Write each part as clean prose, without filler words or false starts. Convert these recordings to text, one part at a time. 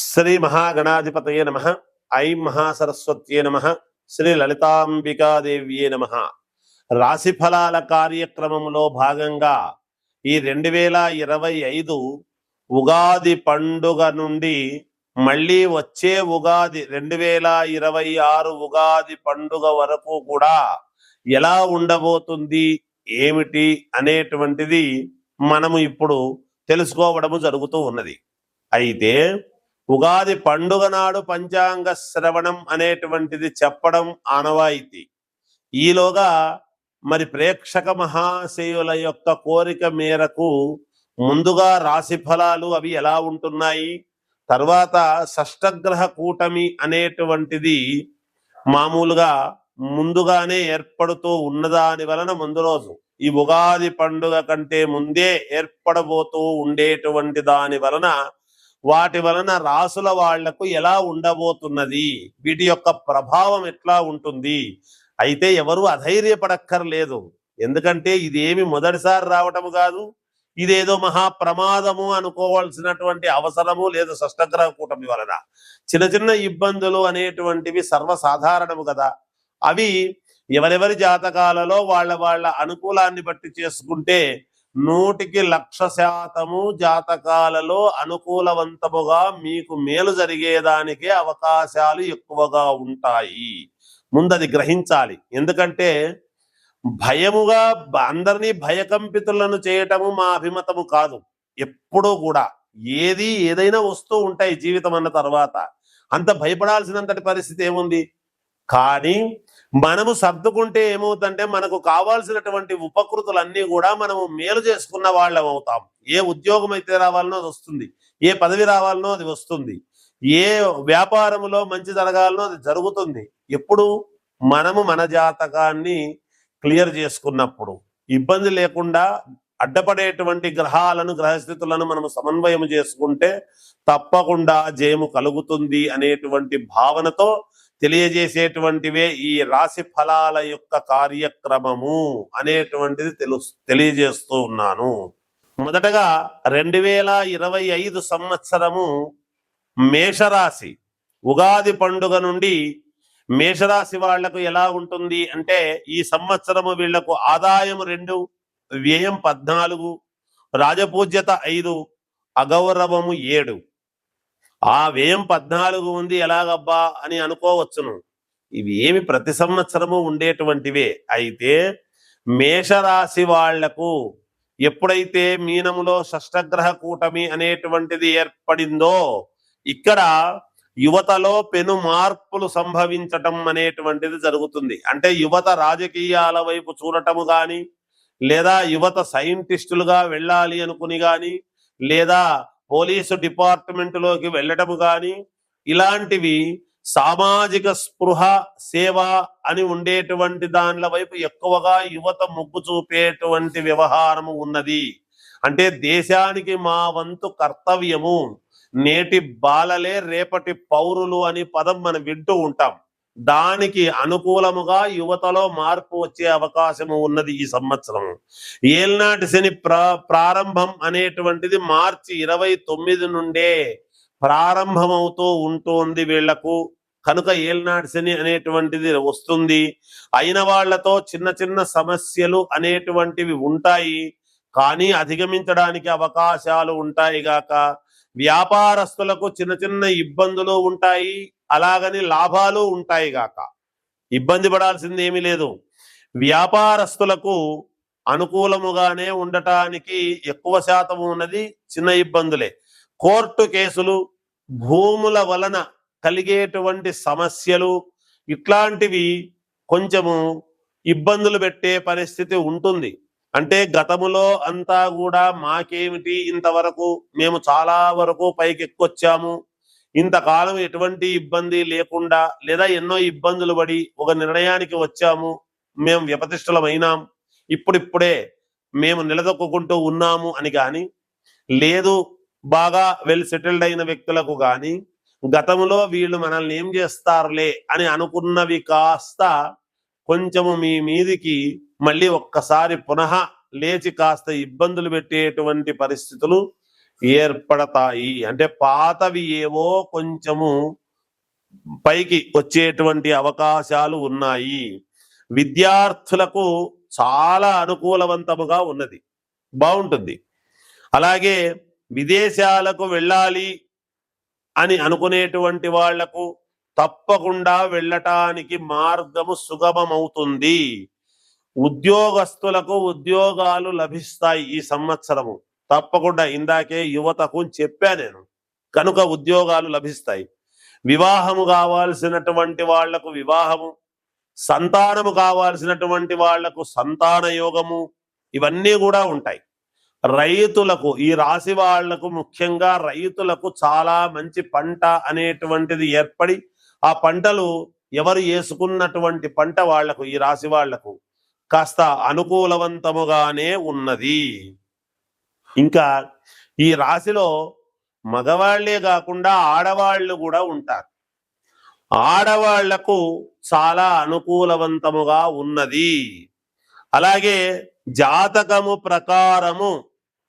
శ్రీ మహాగణాధిపతయే నమః. ఐం మహాసరస్వత్యే నమః. శ్రీ లలితాంబికాదేవ్యే నమః. రాశి ఫలాల కార్యక్రమంలో భాగంగా ఈ 2025 ఉగాది పండుగ నుండి మళ్ళీ వచ్చే ఉగాది 2026 ఉగాది పండుగ వరకు కూడా ఎలా ఉండబోతుంది, ఏమిటి అనేటువంటిది మనము ఇప్పుడు తెలుసుకోవడము జరుగుతూ ఉన్నది. అయితే ఉగాది పండుగ నాడు పంచాంగ శ్రవణం అనేటువంటిది చెప్పడం ఆనవాయితీ. ఈలోగా మరి ప్రేక్షక మహాశయుల యొక్క కోరిక మేరకు ముందుగా రాశి ఫలాలు అవి ఎలా ఉంటున్నాయి, తర్వాత షష్టగ్రహ కూటమి అనేటువంటిది మామూలుగా ముందుగానే ఏర్పడుతూ ఉన్నదాని వలన ముందు రోజు ఈ ఉగాది పండుగ కంటే ముందే ఏర్పడబోతూ ఉండేటువంటి దాని వలన వాటి వలన రాసుల వాళ్లకు ఎలా ఉండబోతున్నది, వీటి యొక్క ప్రభావం ఎట్లా ఉంటుంది. అయితే ఎవరు అధైర్యపడక్కర్లేదు. ఎందుకంటే ఇదేమి మొదటిసారి రావటము కాదు, ఇదేదో మహాప్రమాదము అనుకోవాల్సినటువంటి అవసరము లేదు. షష్టగ్రహ కూటమి వలన చిన్న చిన్న ఇబ్బందులు అనేటువంటివి సర్వసాధారణము కదా. అవి ఎవరెవరి జాతకాలలో వాళ్ళ అనుకూలాన్ని బట్టి చేసుకుంటే 100% జాతకాలలో అనుకూలవంతముగా మీకు మేలు జరిగేదానికే అవకాశాలు ఎక్కువగా ఉంటాయి. ముందది గ్రహించాలి. ఎందుకంటే భయముగా అందరినీ భయకంపితులను చేయటము మా అభిమతము కాదు. ఎప్పుడూ కూడా ఏదైనా వస్తూ ఉంటాయి జీవితం అన్న తర్వాత. అంత భయపడాల్సినంతటి పరిస్థితి ఏముంది. కానీ మనము సర్దుకుంటే ఏమవుతుందంటే మనకు కావాల్సినటువంటి ఉపకృతులన్నీ కూడా మనము మేలు చేసుకున్న వాళ్ళం అవుతాం. ఏ ఉద్యోగం అయితే రావాలనో అది వస్తుంది, ఏ పదవి రావాలనో అది వస్తుంది, ఏ వ్యాపారంలో మంచి జరగాలనో అది జరుగుతుంది. ఎప్పుడు మనము మన జాతకాన్ని క్లియర్ చేసుకున్నప్పుడు, ఇబ్బంది లేకుండా అడ్డపడేటువంటి గ్రహాలను గ్రహస్థితులను మనము సమన్వయం చేసుకుంటే తప్పకుండా జయము కలుగుతుంది అనేటువంటి భావనతో తెలియజేసేటువంటివే ఈ రాశి ఫలాల యొక్క కార్యక్రమము అనేటువంటిది తెలియజేస్తూ ఉన్నాను. మొదటగా 2025 సంవత్సరము మేషరాశి ఉగాది పండుగ నుండి మేషరాశి వాళ్లకు ఎలా ఉంటుంది అంటే, ఈ సంవత్సరము వీళ్లకు ఆదాయం 2, వ్యయం 14, రాజపూజ్యత 5, అగౌరవము 7. ఆ వ్యయం 14 ఉంది ఎలాగబ్బా అని అనుకోవచ్చును. ఇవి ఏమి ప్రతి సంవత్సరము ఉండేటువంటివే. అయితే మేషరాశి వాళ్లకు ఎప్పుడైతే మీనములో షష్టగ్రహ కూటమి అనేటువంటిది ఏర్పడిందో ఇక్కడ యువతలో పెను మార్పులు సంభవించటం అనేటువంటిది జరుగుతుంది. అంటే యువత రాజకీయాల వైపు చూడటము గాని, లేదా యువత సైంటిస్టులుగా వెళ్ళాలి అనుకుని గాని, లేదా పోలీసు డిపార్ట్మెంట్లోకి వెళ్ళటము కానీ, ఇలాంటివి సామాజిక స్పృహ సేవ అని ఉండేటువంటి దానిల వైపు ఎక్కువగా యువత మొగ్గు చూపేటువంటి వ్యవహారము ఉన్నది. అంటే దేశానికి మా వంతు కర్తవ్యము, నేటి బాలలే రేపటి పౌరులు అని పదం మనం వింటూ ఉంటాం. దానికి అనుకూలముగా యువతలో మార్పు వచ్చే అవకాశము ఉన్నది ఈ సంవత్సరం. ఏల్నాటి శని ప్రారంభం అనేటువంటిది మార్చి 29 నుండే ప్రారంభమవుతూ ఉంటుంది వీళ్లకు. కనుక ఏల్నాటి శని అనేటువంటిది వస్తుంది. అయిన వాళ్లతో చిన్న చిన్న సమస్యలు అనేటువంటివి ఉంటాయి, కానీ అధిగమించడానికి అవకాశాలు ఉంటాయి గాక. వ్యాపారస్తులకు చిన్న చిన్న ఇబ్బందులు ఉంటాయి, అలాగని లాభాలు ఉంటాయి గాక. ఇబ్బంది పడాల్సింది ఏమీ లేదు. వ్యాపారస్తులకు అనుకూలముగానే ఉండటానికి ఎక్కువ శాతం ఉన్నది చిన్న ఇబ్బందులే. కోర్టు కేసులు, భూముల వలన కలిగేటువంటి సమస్యలు, ఇట్లాంటివి కొంచెము ఇబ్బందులు పెట్టే పరిస్థితి ఉంటుంది. అంటే గతములో అంతా కూడా మాకేమిటి, ఇంతవరకు మేము చాలా వరకు పైకి ఎక్కొచ్చాము, ఇంతకాలం ఎటువంటి ఇబ్బంది లేకుండా, లేదా ఎన్నో ఇబ్బందులు పడి ఒక నిర్ణయానికి వచ్చాము, మేము వ్యపతిష్టలమైనాం, ఇప్పుడిప్పుడే మేము నిలదొక్కుంటూ ఉన్నాము అని కానీ, లేదు బాగా వెల్ సెటిల్డ్ అయిన వ్యక్తులకు కానీ గతంలో వీళ్ళు మనల్ని ఏం చేస్తారులే అని అనుకున్నవి కాస్త కొంచెము మీ మీదికి మళ్ళీ ఒక్కసారి పునః లేచి కాస్త ఇబ్బందులు పెట్టేటువంటి పరిస్థితులు ఏర్పడతాయి. అంటే పాతవి ఏవో కొంచెము పైకి వచ్చేటువంటి అవకాశాలు ఉన్నాయి. విద్యార్థులకు చాలా అనుకూలవంతముగా ఉన్నది, బాగుంటుంది. అలాగే విదేశాలకు వెళ్ళాలి అని అనుకునేటువంటి వాళ్లకు తప్పకుండా వెళ్ళటానికి మార్గము సుగమమవుతుంది. ఉద్యోగస్తులకు ఉద్యోగాలు లభిస్తాయి ఈ సంవత్సరము తప్పకుండా. ఇందాకే యువతకు చెప్పా నేను, కనుక ఉద్యోగాలు లభిస్తాయి. వివాహము కావాల్సినటువంటి వాళ్లకు వివాహము, సంతానము కావాల్సినటువంటి వాళ్లకు సంతాన యోగము, ఇవన్నీ కూడా ఉంటాయి. రైతులకు, ఈ రాశి వాళ్లకు ముఖ్యంగా రైతులకు చాలా మంచి పంట అనేటువంటిది ఏర్పడి, ఆ పంటలు ఎవరు వేసుకున్నటువంటి పంట వాళ్లకు, ఈ రాశి వాళ్లకు కాస్త అనుకూలవంతముగానే ఉన్నది. ఇంకా ఈ రాశిలో మగవాళ్లే కాకుండా ఆడవాళ్లు కూడా ఉంటారు. ఆడవాళ్లకు చాలా అనుకూలవంతముగా ఉన్నది. అలాగే జాతకము ప్రకారము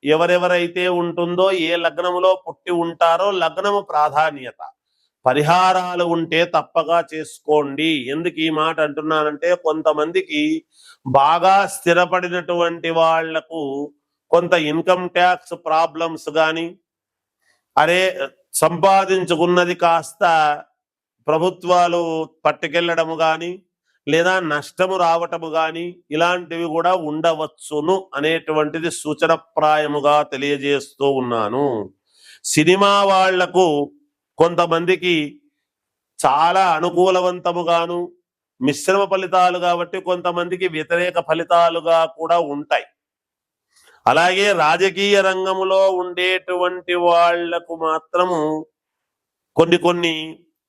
ఎవరెవరైతే ఉంటుందో, ఏ లగ్నములో పుట్టి ఉంటారో లగ్నము ప్రాధాన్యత. పరిహారాలు ఉంటే తప్పగా చేసుకోండి. ఎందుకు ఈ మాట అంటున్నానంటే, కొంతమందికి బాగా స్థిరపడినటువంటి వాళ్లకు కొంత ఇన్కమ్ ట్యాక్స్ ప్రాబ్లమ్స్ కానీ, అరే సంపాదించుకున్నది కాస్త ప్రభుత్వాలు పట్టుకెళ్ళడము కానీ, లేదా నష్టము రావటము కానీ, ఇలాంటివి కూడా ఉండవచ్చును అనేటువంటిది సూచనప్రాయముగా తెలియజేస్తూ ఉన్నాను. సినిమా వాళ్లకు కొంతమందికి చాలా అనుకూలవంతముగాను, మిశ్రమ ఫలితాలు కాబట్టి కొంతమందికి వ్యతిరేక ఫలితాలుగా కూడా ఉంటాయి. అలాగే రాజకీయ రంగంలో ఉండేటువంటి వాళ్లకు మాత్రము కొన్ని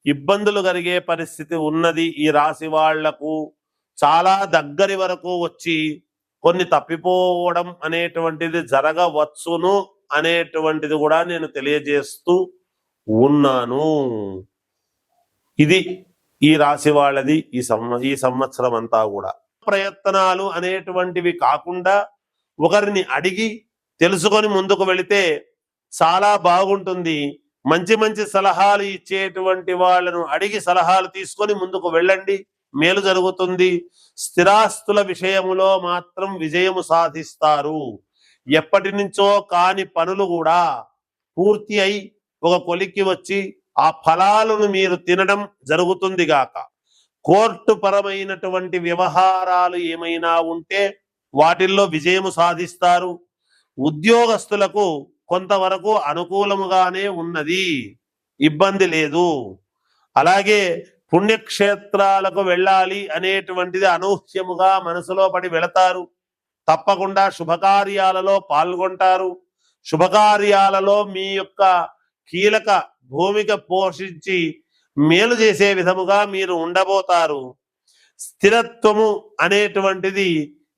ఇబ్బందులు కలిగే పరిస్థితి ఉన్నది. ఈ రాశి వాళ్లకు చాలా దగ్గరి వరకు వచ్చి కొన్ని తప్పిపోవడం అనేటువంటిది జరగవచ్చును అనేటువంటిది కూడా నేను తెలియజేస్తూ ఉన్నాను. ఇది ఈ రాశి వాళ్ళది ఈ సంవత్సరం అంతా కూడా. ప్రయత్నాలు అనేటువంటివి కాకుండా ఒకరిని అడిగి తెలుసుకొని ముందుకు వెళితే చాలా బాగుంటుంది. మంచి మంచి సలహాలు ఇచ్చేటువంటి వాళ్ళను అడిగి సలహాలు తీసుకొని ముందుకు వెళ్ళండి, మేలు జరుగుతుంది. స్థిరాస్తుల విషయములో మాత్రం విజయము సాధిస్తారు. ఎప్పటి నుంచో కాని పనులు కూడా పూర్తి అయి ఒక కొలిక్కి వచ్చి ఆ ఫలాలను మీరు తినడం జరుగుతుంది గాక. కోర్టు పరమైనటువంటి వ్యవహారాలు ఏమైనా ఉంటే వాటిల్లో విజయము సాధిస్తారు. ఉద్యోగస్తులకు కొంతవరకు అనుకూలముగానే ఉన్నది, ఇబ్బంది లేదు. అలాగే పుణ్యక్షేత్రాలకు వెళ్ళాలి అనేటువంటిది అనూహ్యముగా మనసులో పడి వెళతారు. తప్పకుండా శుభకార్యాలలో పాల్గొంటారు. శుభకార్యాలలో మీ యొక్క కీలక భూమిక పోషించి మేలు చేసే విధముగా మీరు ఉండబోతారు. స్థిరత్వము అనేటువంటిది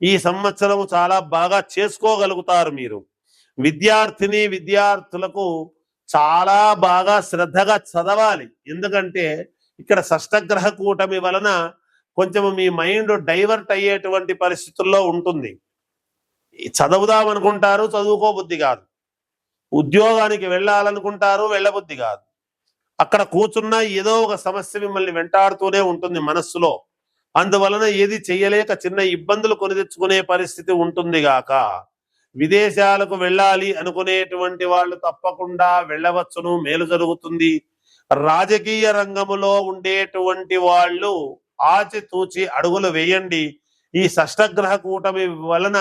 ఈ సంవత్సరము చాలా బాగా చేసుకోగలుగుతారు మీరు. విద్యార్థులకు చాలా బాగా శ్రద్ధగా చదవాలి. ఎందుకంటే ఇక్కడ షష్టగ్రహ కూటమి వలన కొంచెం మీ మైండ్ డైవర్ట్ అయ్యేటువంటి పరిస్థితుల్లో ఉంటుంది. చదువుదాం అనుకుంటారు, చదువుకోబుద్ధి కాదు. ఉద్యోగానికి వెళ్ళాలనుకుంటారు, వెళ్ళబుద్ధి కాదు. అక్కడ కూర్చున్నా ఏదో ఒక సమస్య మిమ్మల్ని వెంటాడుతూనే ఉంటుంది మనస్సులో. అందువలన ఏది చెయ్యలేక చిన్న ఇబ్బందులు కొని తెచ్చుకునే పరిస్థితి ఉంటుంది గాక. విదేశాలకు వెళ్ళాలి అనుకునేటువంటి వాళ్ళు తప్పకుండా వెళ్ళవచ్చును, మేలు జరుగుతుంది. రాజకీయ రంగములో ఉండేటువంటి వాళ్ళు ఆచితూచి అడుగులు వేయండి. ఈ షష్టగ్రహ కూటమి వలన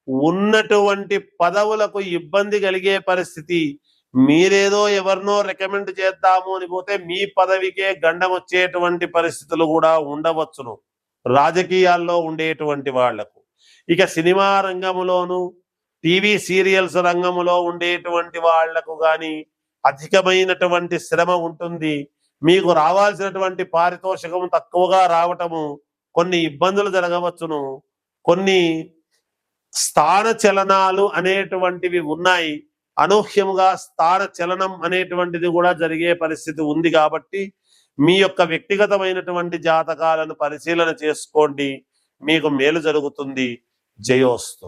ఉన్నటువంటి పదవులకు ఇబ్బంది కలిగే పరిస్థితి. మీరేదో ఎవరినో రికమెండ్ చేద్దాము అని పోతే మీ పదవికే గండం వచ్చేటువంటి పరిస్థితులు కూడా ఉండవచ్చును రాజకీయాల్లో ఉండేటువంటి వాళ్లకు. ఇక సినిమా రంగములోను, టీవీ సీరియల్స్ రంగములో ఉండేటువంటి వాళ్లకు కానీ అధికమైనటువంటి శ్రమ ఉంటుంది. మీకు రావాల్సినటువంటి పారితోషికం తక్కువగా రావటము, కొన్ని ఇబ్బందులు జరగవచ్చును. కొన్ని స్థాన చలనాలు అనేటువంటివి ఉన్నాయి. అనూహ్యంగా స్థాన చలనం అనేటువంటిది కూడా జరిగే పరిస్థితి ఉంది. కాబట్టి మీ యొక్క వ్యక్తిగతమైనటువంటి జాతకాలను పరిశీలన చేసుకోండి, మీకు మేలు జరుగుతుంది. జయోస్తు.